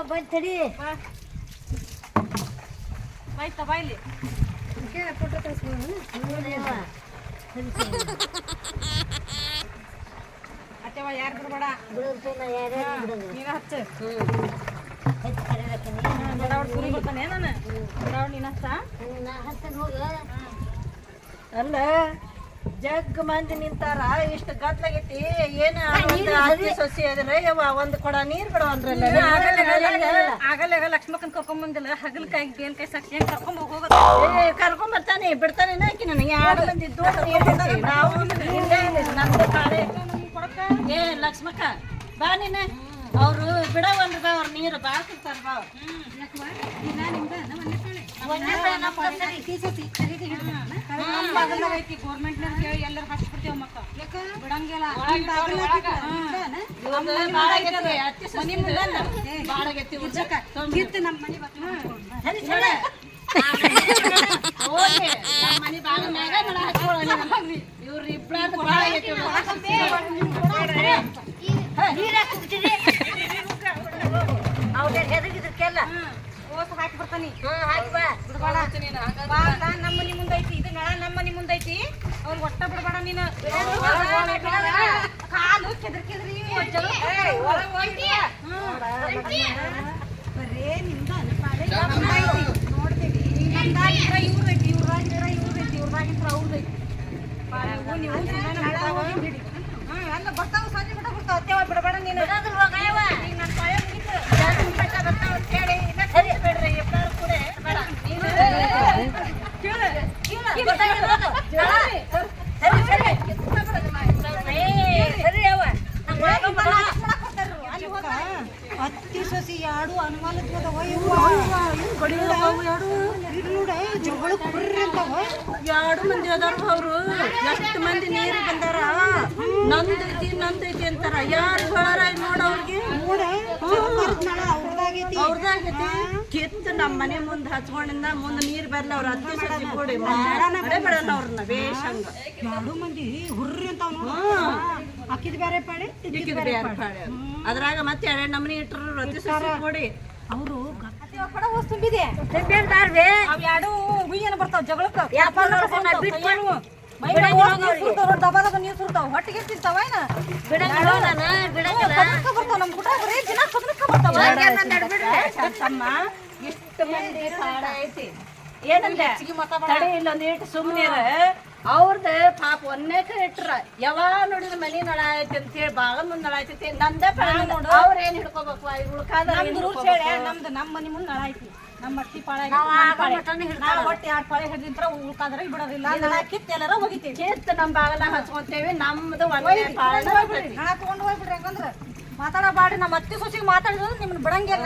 ತಡಿ ಬಾಯ್ತಾ ಬಾಯ್ಲಿ ಫೋಟೋ ಕಳಿಸ್ಬೋದು ಅತ್ತೆವ ಯಾರು ಬಿಡಬೇಡ ನೀನ ಹಚ್ಚ ಬಡವಳು ಕುರಿ ಬರ್ತಾನೆ ನಾನು ಬಡವಳು ನೀನು ಅಲ್ಲ ಜಗ್ ಮಂದಿ ನಿಂತಾರ ಇಷ್ಟ ಗದ್ಲಾಗೈತಿ ಏನ ಸೊಸಿ ಅದ್ರ ಯವ್ವ ಒಂದ್ ಕೊಡ ನೀರ್ ಬಿಡವನ್ರಲ್ಲ ಆಗಲ್ಲ ಲಕ್ಷ್ಮಕ್ಕನ್ ಕರ್ಕೊಂಡ್ ಬಂದಿಲ್ಲ ಹಗಲ್ಕಾಯಿ ಬೇಲ್ಕಾಯಿ ಸಾಕ್ಷಿ ಹೆಂಗ್ ಕರ್ಕೊಂಡ್ ಹೋಗೋದು ಕರ್ಕೊಂಡ್ ಬರ್ತಾನೆ ಬಿಡ್ತಾನೆ ನಾಕಿ ನನಗೆ ಯಾರು ಮಂದಿ ನಾವು ನಮ್ದು ಕಾಳೆ ಏ ಲಕ್ಷ್ಮಕ್ಕ ಬಾ ನೀನ ಅವ್ರು ಬಿಡವಲ್ರಿ ಬಾ ಅವ್ರ ನೀರು ಬಾಳ್ತಿರ್ತಾರ ಬಾ ಗೌರ್ಮೆಂಟ್ ಎಲ್ಲರೂ ಹಚ್ಬಿಡ್ತೇವ ಮಕ್ಕ ಬಿಡಂಗಿಲ್ಲ ಮನಿ ಬಾಳ ಮ್ಯಾಗ ಮಳ ಹಚ್ಕೊಳ್ಳಿ ಇವ್ರ ಇಬ್ಬಳಾದ ಬಾಳ ಅವ್ರ ಹೆದಗಿದ್ರಕ್ಕೆಲ್ಲ ಓಸ್ ಹಾಕಿ ಬರ್ತಾನಿ ಹಾಕಿ ಬಾ ಬಿಡಬೇಡ ನಮ್ಮ ಮನಿ ಮುಂದೈತಿ ಇದು ನಳ ನಮ್ಮ ಮನಿ ಮುಂದೈತಿ ಅವ್ರಿಗೆ ಒಟ್ಟ ಬಿಡಬೇಡ ನೀನು ಕಾಲು ಕೆದ್ರಿ ಬರೇ ನಿಮ್ದ ನೋಡ್ತೇವಿ ಇವ್ರೈತಿ ಇವ್ರದಾಗಿದ್ರ ಅವ್ರದೈತಿ ನೀವು ಅಲ್ಲ ಬರ್ತಾವ ಸಂಜೆ ಬಿಟ್ಟ ಬರ್ತಾವ ಅತ್ತೇವ ಬಿಡಬೇಡ ನೀನು ಈಗ ನನ್ನ ಪಾಯ ಬಿಡ್ರಿ ಇಬ್ಬರು ಕೂಡ ಹತ್ತಿ ಸಸಿ ಯಾಡು ಅನುಮಾನದ ಜಗಳ ಕುರ್ರಿ ಅಂತಾವ ಎರಡು ಮಂದಿ ಅದಾರ ಅವ್ರು ಎಷ್ಟು ಮಂದಿ ನೀರು ಬಂದಾರ ನಂದೈತಿ ಅಂತಾರ ಯಾರು ಹೊಳಾರ ನೋಡ ಅವ್ರಿಗೆ ಅವ್ರದಾಗೈತಿ ಕಿತ್ತು ನಮ್ಮ ಮನೆ ಮುಂದೆ ಹಚ್ಕೊಂಡಿಂದ ಮುಂದೆ ನೀರ್ ಬರ್ಲ ಅವ್ರ ಹತ್ತಿ ಸಸಿ ಕೊಡಿ ಬಿಡಲ್ಲ ಅವ್ರನ್ನ ಬೇಷಂಗ ಎರಡು ಮಂದಿ ಹುರ್ರಿ ಅಂತಾವ ಅಕ್ಕಿದ ಬೇರೆ ಪಾಡೆ ಅದ್ರಾಗ ಮತ್ತೆ ಎರಡ್ ನಮನಿ ಇಟ್ರು ಹತ್ತಿ ಸಸಿ ಕೊಡಿ ಅವರು ಕಡ ಹೋಸ್ ತುಂಬಿದೆ ಅವ್ ಎರಡು ಹುಯ್ಯನ ಬರ್ತಾವ ಜಗಳಕ್ಕ ದಬಾದಾಗ ನೀರು ಸುರ್ತಾವ ಹೊಟ್ಟಿಗೆ ತಿಂತಾವ ಏನ ಬರ್ತಾವ ನಮ್ ಕುಟ ದಿನ ಕದನಕ್ಕ ತಮ್ಮ ಇಷ್ಟು ಮಂದಿ ಕಾಡ ಐತಿ ಏನಂದ್ರೆ ತಡೆ ಇಲ್ಲೊಂದ್ ಇಟ್ಟು ಸುಮ್ಮನೆ ಅವ್ರದ್ದು ಪಾಪ ಒಂದೇಕ ಇಟ್ರ ಯಾವಾಗ ನೋಡಿದ್ರ ಮನಿ ನಳ ಐತಿ ಅಂತ ಹೇಳಿ ಬಾಳ ಮುಂದ್ ನಳ ಐತಿ ನಂದೇ ನೋಡು ಅವ್ರ ಏನ್ ಹಿಡ್ಕೋಬೇಕು ನಮ್ದು ನಮ್ಮ ಮನಿ ಮುಂದ್ ನಳ ಐತಿ ನಮ್ಮ ಅಟ್ಟಿ ಪಾಳ ಹೊಟ್ಟೆ 2 ಪಾಳೆ ಹಿಡಿದ್ರ ಉಳ್ಕಾದ್ರೆ ಬಿಡೋದಿಲ್ಲ ಕಿತ್ತು ಎಲ್ಲಾರ ಹೋಗಿತೀವಿ ಕಿತ್ತು ನಮ್ ಬಾಗಲ ಹಚ್ಕೊಂತೇವಿ ನಮ್ದು ಒಂದೇ ಪಾಳೆ ತಗೊಂಡ್ ಹೋಗ್ಬಿಡ್ರಿ ಯಾಕಂದ್ರ ಮಾತಾಡಬಾಡ್ರಿ ನಮ್ಮ ಅತ್ತಿ ಸೊಸಿಗೆ ಮಾತಾಡಿದ್ರೆ ನಿಮ್ನ ಬಿಡಂಗಿಲ್ಲ